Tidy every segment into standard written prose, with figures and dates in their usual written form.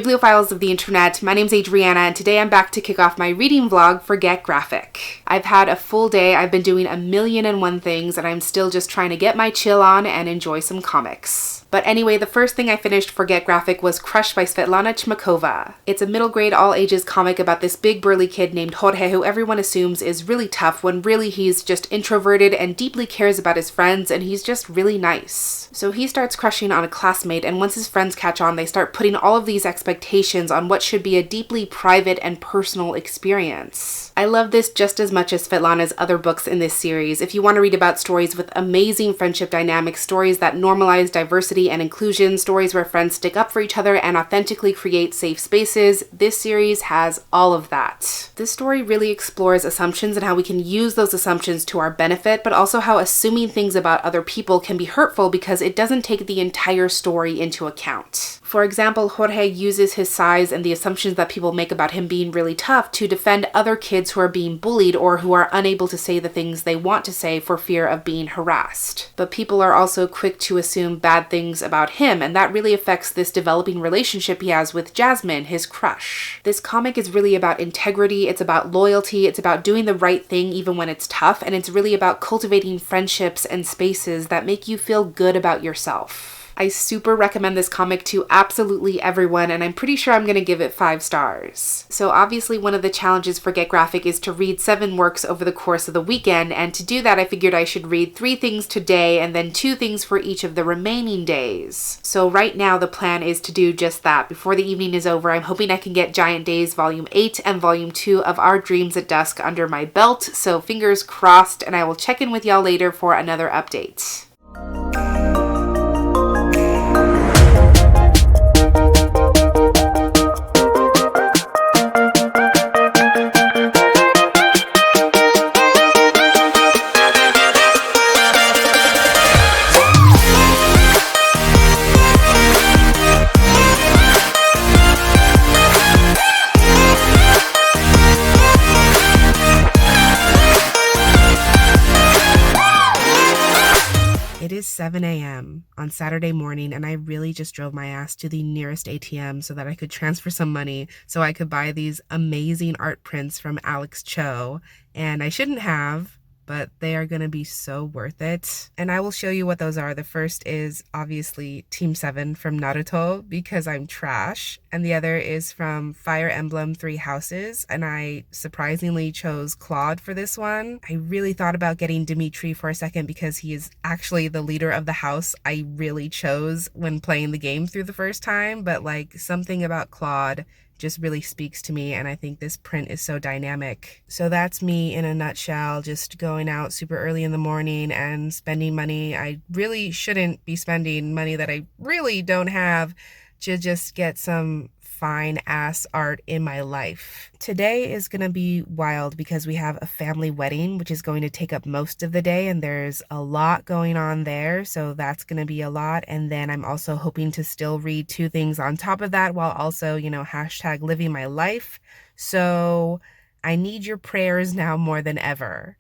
bibliophiles of the internet. My name's Adriana, and today I'm back to kick off my reading vlog for Get Graphic. I've had a full day. I've been doing a million and one things, and I'm still just trying to get my chill on and enjoy some comics. But anyway, the first thing I finished for Get Graphic was Crush by Svetlana Chmakova. It's a middle grade all ages comic about this big burly kid named Jorge who everyone assumes is really tough when really he's just introverted and deeply cares about his friends, and he's just really nice. So he starts crushing on a classmate, and once his friends catch on, they start putting all of these expectations on what should be a deeply private and personal experience. I love this just as much as Svetlana's other books in this series. If you want to read about stories with amazing friendship dynamics, stories that normalize diversity and inclusion, stories where friends stick up for each other and authentically create safe spaces, this series has all of that. This story really explores assumptions and how we can use those assumptions to our benefit, but also how assuming things about other people can be hurtful because it doesn't take the entire story into account. For example, Jorge uses his size and the assumptions that people make about him being really tough to defend other kids who are being bullied or who are unable to say the things they want to say for fear of being harassed. But people are also quick to assume bad things about him, and that really affects this developing relationship he has with Jasmine, his crush. This comic is really about integrity, it's about loyalty, it's about doing the right thing even when it's tough, and it's really about cultivating friendships and spaces that make you feel good about yourself. I super recommend this comic to absolutely everyone, and I'm pretty sure I'm going to give it 5 stars. So obviously one of the challenges for Get Graphic is to read 7 works over the course of the weekend, and to do that I figured I should read 3 things today and then 2 things for each of the remaining days. So right now the plan is to do just that. Before the evening is over, I'm hoping I can get Giant Days Volume 8 and Volume 2 of Our Dreams at Dusk under my belt, so fingers crossed, and I will check in with y'all later for another update. It is 7 a.m. on Saturday morning, and I really just drove my ass to the nearest ATM so that I could transfer some money so I could buy these amazing art prints from Alex Cho. And I shouldn't have, but they are going to be so worth it. And I will show you what those are. The first is obviously Team 7 from Naruto because I'm trash. And the other is from Fire Emblem 3 Houses. And I surprisingly chose Claude for this one. I really thought about getting Dimitri for a second because he is actually the leader of the house I really chose when playing the game through the first time. But like something about Claude just really speaks to me, and I think this print is so dynamic. So that's me in a nutshell, just going out super early in the morning and spending money I really shouldn't be spending, money that I really don't have, to just get some fine ass art in my life. Today is gonna be wild because we have a family wedding, which is going to take up most of the day, and there's a lot going on there, so that's gonna be a lot. And then I'm also hoping to still read 2 things on top of that while also, hashtag living my life. So I need your prayers now more than ever.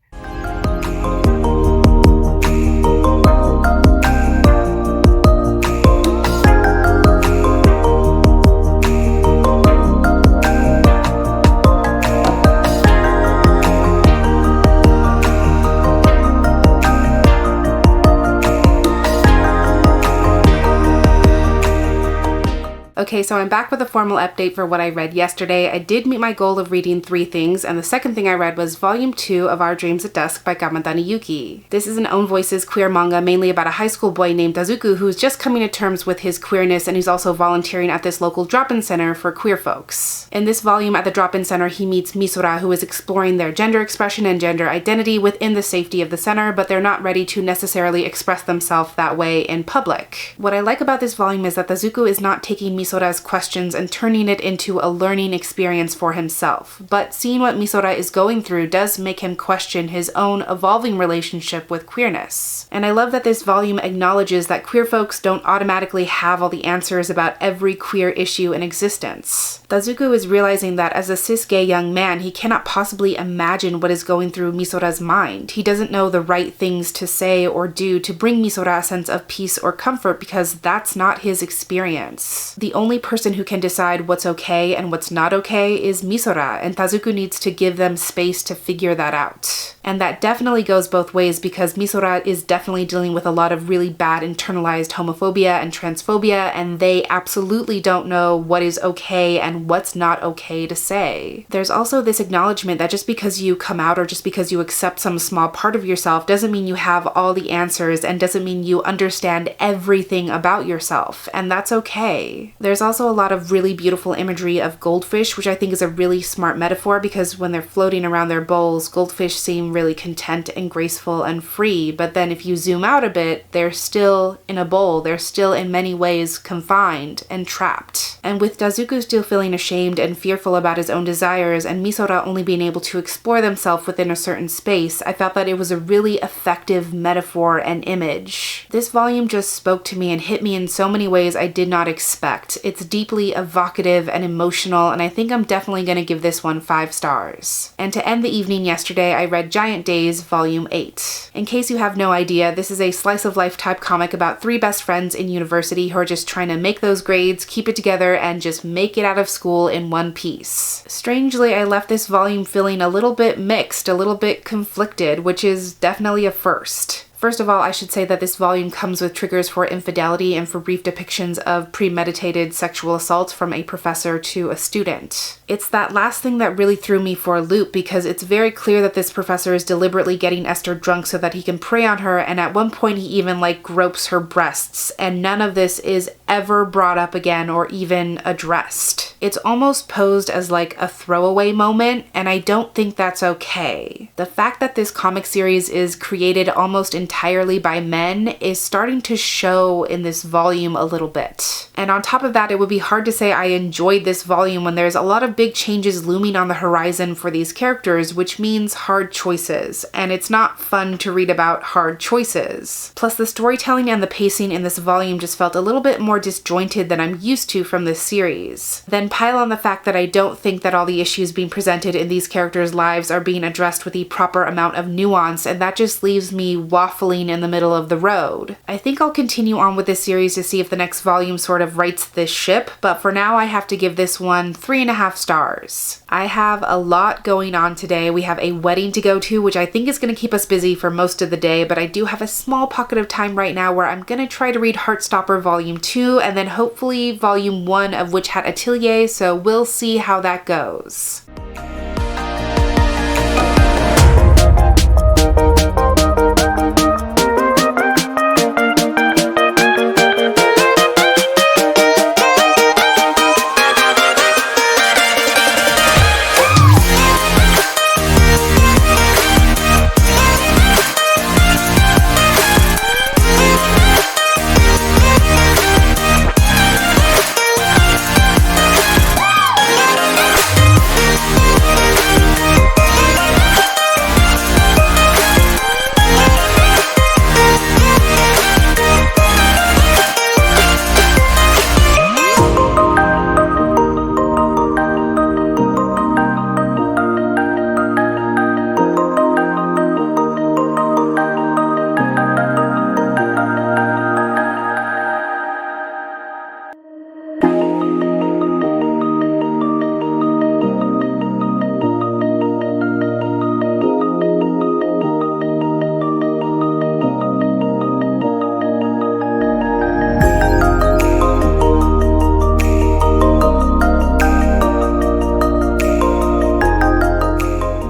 Okay, so I'm back with a formal update for what I read yesterday. I did meet my goal of reading 3 things, and the second thing I read was Volume 2 of Our Dreams at Dusk by Kamatani Yuki. This is an own voices queer manga mainly about a high school boy named Dazuku who's just coming to terms with his queerness, and he's also volunteering at this local drop-in center for queer folks. In this volume at the drop-in center, he meets Misora, who is exploring their gender expression and gender identity within the safety of the center, but they're not ready to necessarily express themselves that way in public. What I like about this volume is that Dazuku is not taking Misora's questions and turning it into a learning experience for himself. But seeing what Misora is going through does make him question his own evolving relationship with queerness. And I love that this volume acknowledges that queer folks don't automatically have all the answers about every queer issue in existence. Dazuku is realizing that as a cis gay young man, he cannot possibly imagine what is going through Misora's mind. He doesn't know the right things to say or do to bring Misora a sense of peace or comfort because that's not his experience. The only person who can decide what's okay and what's not okay is Misora, and Tazuku needs to give them space to figure that out. And that definitely goes both ways because Misora is definitely dealing with a lot of really bad internalized homophobia and transphobia, and they absolutely don't know what is okay and what's not okay to say. There's also this acknowledgement that just because you come out or just because you accept some small part of yourself doesn't mean you have all the answers and doesn't mean you understand everything about yourself, and that's okay. There's also a lot of really beautiful imagery of goldfish, which I think is a really smart metaphor because when they're floating around their bowls, goldfish seem really content and graceful and free, but then if you zoom out a bit, they're still in a bowl. They're still in many ways confined and trapped. And with Dazuku still feeling ashamed and fearful about his own desires and Misora only being able to explore themselves within a certain space, I felt that it was a really effective metaphor and image. This volume just spoke to me and hit me in so many ways I did not expect. It's deeply evocative and emotional, and I think I'm definitely going to give this one 5 stars. And to end the evening yesterday, I read Giant Days Volume 8. In case you have no idea, this is a slice of life type comic about 3 best friends in university who are just trying to make those grades, keep it together, and just make it out of school in one piece. Strangely, I left this volume feeling a little bit mixed, a little bit conflicted, which is definitely a first. First of all, I should say that this volume comes with triggers for infidelity and for brief depictions of premeditated sexual assault from a professor to a student. It's that last thing that really threw me for a loop because it's very clear that this professor is deliberately getting Esther drunk so that he can prey on her, and at one point he even gropes her breasts, and none of this is ever brought up again or even addressed. It's almost posed as a throwaway moment, and I don't think that's okay. The fact that this comic series is created almost entirely by men is starting to show in this volume a little bit. And on top of that, it would be hard to say I enjoyed this volume when there's a lot of big changes looming on the horizon for these characters, which means hard choices, and it's not fun to read about hard choices. Plus, the storytelling and the pacing in this volume just felt a little bit more disjointed than I'm used to from this series. Then pile on the fact that I don't think that all the issues being presented in these characters' lives are being addressed with the proper amount of nuance, and that just leaves me waffling in the middle of the road. I think I'll continue on with this series to see if the next volume sort of rights this ship, but for now I have to give this one 3.5 stars. I have a lot going on today. We have a wedding to go to, which I think is going to keep us busy for most of the day, but I do have a small pocket of time right now where I'm going to try to read Heartstopper Volume 2 and then hopefully Volume 1 of Witch Hat Atelier, so we'll see how that goes.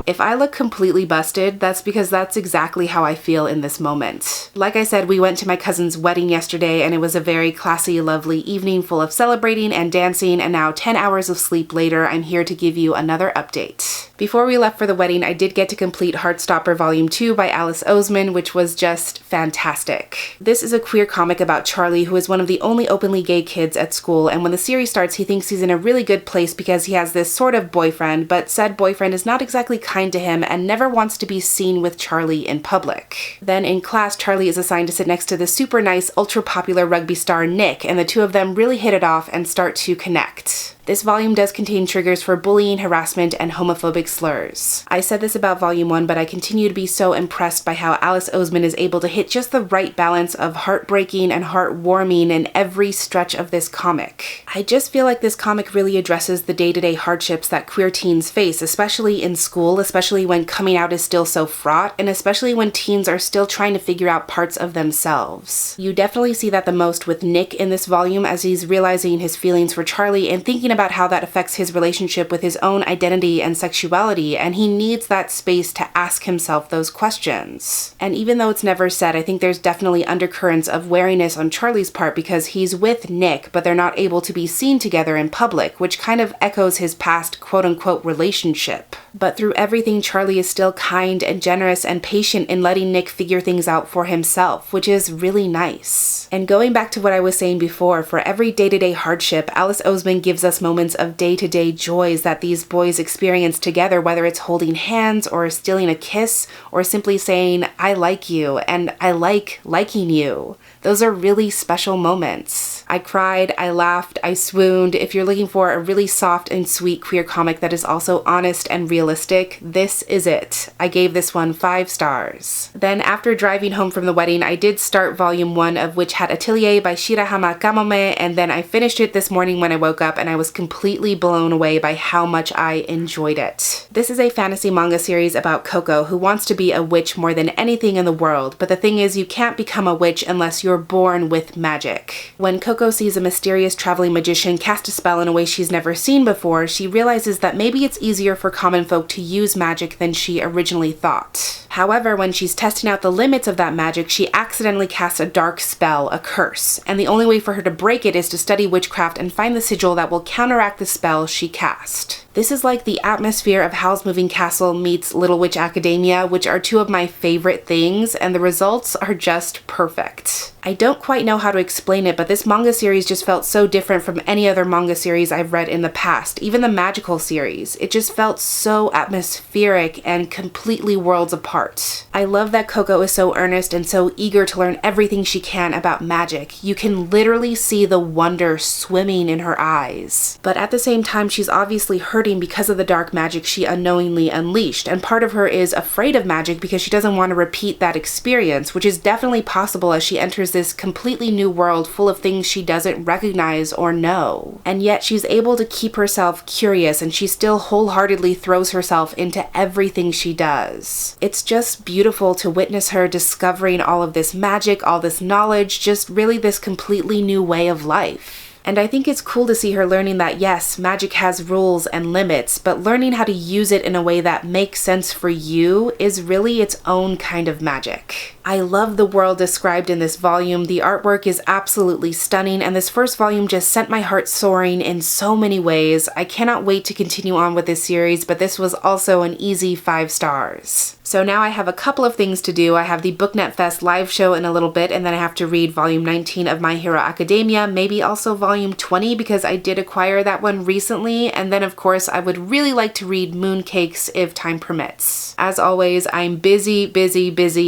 If I look completely busted, that's because that's exactly how I feel in this moment. Like I said, we went to my cousin's wedding yesterday and it was a very classy, lovely evening full of celebrating and dancing, and now 10 hours of sleep later, I'm here to give you another update. Before we left for the wedding, I did get to complete Heartstopper Volume 2 by Alice Oseman, which was just fantastic. This is a queer comic about Charlie, who is one of the only openly gay kids at school, and when the series starts, he thinks he's in a really good place because he has this sort of boyfriend, but said boyfriend is not exactly kind to him and never wants to be seen with Charlie in public. Then in class, Charlie is assigned to sit next to the super nice, ultra popular rugby star Nick, and the two of them really hit it off and start to connect. This volume does contain triggers for bullying, harassment, and homophobic slurs. I said this about volume 1, but I continue to be so impressed by how Alice Oseman is able to hit just the right balance of heartbreaking and heartwarming in every stretch of this comic. I just feel like this comic really addresses the day-to-day hardships that queer teens face, especially in school, especially when coming out is still so fraught, and especially when teens are still trying to figure out parts of themselves. You definitely see that the most with Nick in this volume as he's realizing his feelings for Charlie and thinking about how that affects his relationship with his own identity and sexuality, and he needs that space to ask himself those questions. And even though it's never said, I think there's definitely undercurrents of wariness on Charlie's part because he's with Nick, but they're not able to be seen together in public, which kind of echoes his past quote-unquote relationship. But through everything, Charlie is still kind and generous and patient in letting Nick figure things out for himself, which is really nice. And going back to what I was saying before, for every day-to-day hardship, Alice Oseman gives us moments of day-to-day joys that these boys experience together, whether it's holding hands or stealing a kiss or simply saying, "I like you," and "I like liking you." Those are really special moments. I cried, I laughed, I swooned. If you're looking for a really soft and sweet queer comic that is also honest and realistic, this is it. I gave this one 5 stars. Then after driving home from the wedding, I did start volume 1 of Witch Hat Atelier by Shirahama Kamome, and then I finished it this morning when I woke up and I was completely blown away by how much I enjoyed it. This is a fantasy manga series about Coco who wants to be a witch more than anything in the world, but the thing is you can't become a witch unless you're born with magic. When Coco sees a mysterious traveling magician cast a spell in a way she's never seen before, she realizes that maybe it's easier for common folk to use magic than she originally thought. However, when she's testing out the limits of that magic, she accidentally casts a dark spell, a curse, and the only way for her to break it is to study witchcraft and find the sigil that will counteract the spell she cast. This is like the atmosphere of Howl's Moving Castle meets Little Witch Academia, which are two of my favorite things, and the results are just perfect. I don't quite know how to explain it, but this manga series just felt so different from any other manga series I've read in the past, even the magical series. It just felt so atmospheric and completely worlds apart. I love that Coco is so earnest and so eager to learn everything she can about magic. You can literally see the wonder swimming in her eyes. But at the same time, she's obviously hurting because of the dark magic she unknowingly unleashed, and part of her is afraid of magic because she doesn't want to repeat that experience, which is definitely possible as she enters this completely new world full of things she doesn't recognize or know. And yet she's able to keep herself curious, and she still wholeheartedly throws herself into everything she does. It's just beautiful to witness her discovering all of this magic, all this knowledge, just really this completely new way of life. And I think it's cool to see her learning that yes, magic has rules and limits, but learning how to use it in a way that makes sense for you is really its own kind of magic. I love the world described in this volume. The artwork is absolutely stunning, and this first volume just sent my heart soaring in so many ways. I cannot wait to continue on with this series, but this was also an easy 5 stars. So now I have a couple of things to do. I have the BookNet Fest live show in a little bit, and then I have to read volume 19 of My Hero Academia, maybe also volume 20 because I did acquire that one recently, and then of course I would really like to read Mooncakes if time permits. As always, I'm busy,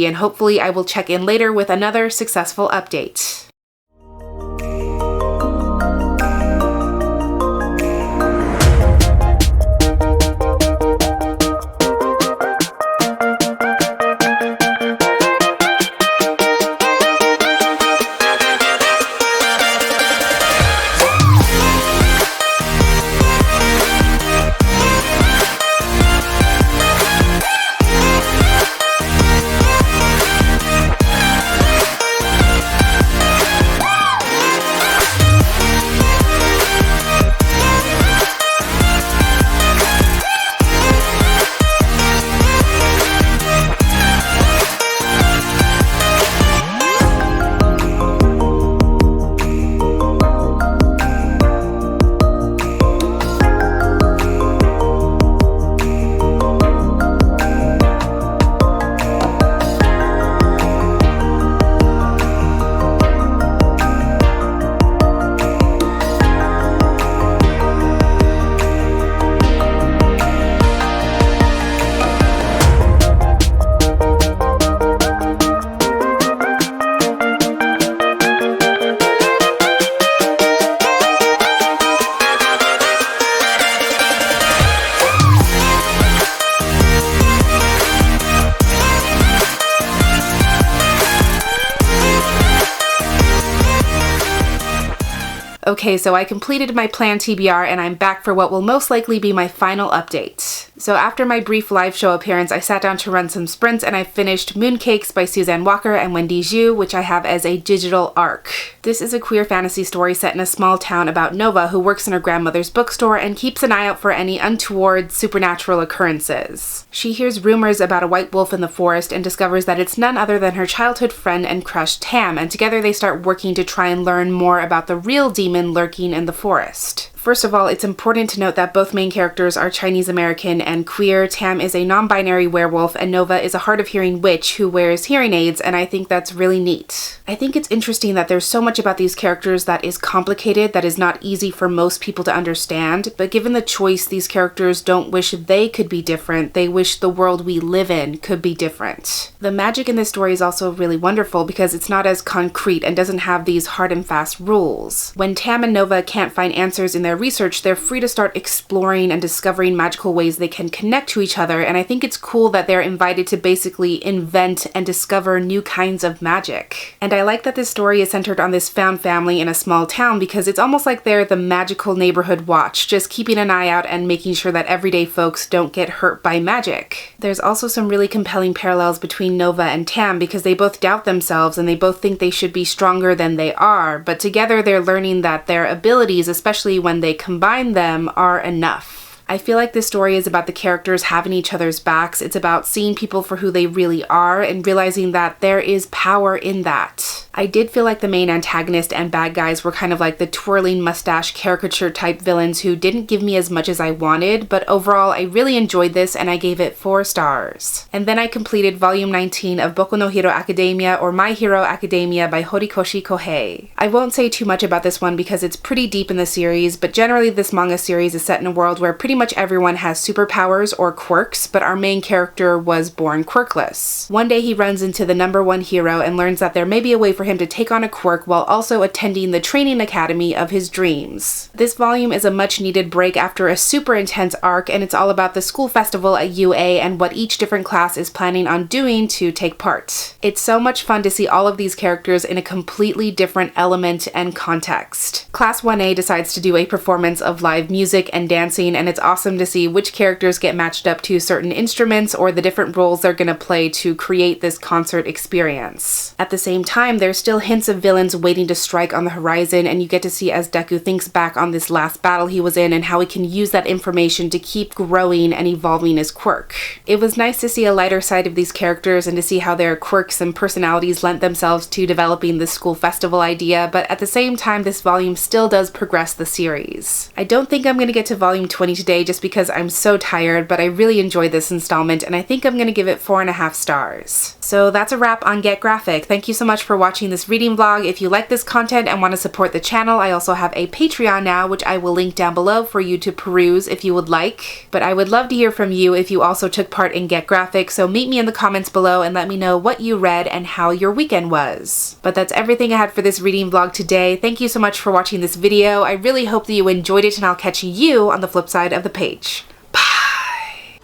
and hopefully I will check in later with another successful update. Okay, so I completed my planned TBR and I'm back for what will most likely be my final update. So after my brief live show appearance, I sat down to run some sprints and I finished Mooncakes by Suzanne Walker and Wendy Zhu, which I have as a digital ARC. This is a queer fantasy story set in a small town about Nova, who works in her grandmother's bookstore and keeps an eye out for any untoward supernatural occurrences. She hears rumors about a white wolf in the forest and discovers that it's none other than her childhood friend and crush Tam, and together they start working to try and learn more about the real demon lurking in the forest. First of all, it's important to note that both main characters are Chinese American and queer. Tam is a non-binary werewolf and Nova is a hard-of-hearing witch who wears hearing aids, and I think that's really neat. I think it's interesting that there's so much about these characters that is complicated, that is not easy for most people to understand, but given the choice, these characters don't wish they could be different, they wish the world we live in could be different. The magic in this story is also really wonderful because it's not as concrete and doesn't have these hard and fast rules. When Tam and Nova can't find answers in their research, they're free to start exploring and discovering magical ways they can connect to each other, and I think it's cool that they're invited to basically invent and discover new kinds of magic. And I like that this story is centered on this found family in a small town because it's almost like they're the magical neighborhood watch, just keeping an eye out and making sure that everyday folks don't get hurt by magic. There's also some really compelling parallels between Nova and Tam because they both doubt themselves and they both think they should be stronger than they are, but together they're learning that their abilities, especially when they combine them, are enough. I feel like this story is about the characters having each other's backs. It's about seeing people for who they really are and realizing that there is power in that. I did feel like the main antagonist and bad guys were kind of like the twirling mustache caricature type villains who didn't give me as much as I wanted, but overall I really enjoyed this and I gave it 4 stars. And then I completed volume 19 of Boku no Hero Academia, or My Hero Academia by Horikoshi Kohei. I won't say too much about this one because it's pretty deep in the series, but generally this manga series is set in a world where pretty much everyone has superpowers or quirks, but our main character was born quirkless. One day he runs into the #1 hero and learns that there may be a way for him to take on a quirk while also attending the training academy of his dreams. This volume is a much needed break after a super intense arc, and it's all about the school festival at UA and what each different class is planning on doing to take part. It's so much fun to see all of these characters in a completely different element and context. Class 1A decides to do a performance of live music and dancing, and it's awesome to see which characters get matched up to certain instruments or the different roles they're gonna play to create this concert experience. At the same time, there's still hints of villains waiting to strike on the horizon, and you get to see as Deku thinks back on this last battle he was in and how he can use that information to keep growing and evolving his quirk. It was nice to see a lighter side of these characters and to see how their quirks and personalities lent themselves to developing this school festival idea, but at the same time this volume still does progress the series. I don't think I'm going to get to volume 20 today just because I'm so tired, but I really enjoyed this installment and I think I'm going to give it 4.5 stars. So that's a wrap on Get Graphic. Thank you so much for watching this reading vlog. If you like this content and want to support the channel, I also have a Patreon now, which I will link down below for you to peruse if you would like. But I would love to hear from you if you also took part in Get Graphic, so meet me in the comments below and let me know what you read and how your weekend was. But that's everything I had for this reading vlog today. Thank you so much for watching this video. I really hope that you enjoyed it, and I'll catch you on the flip side of the page. Bye!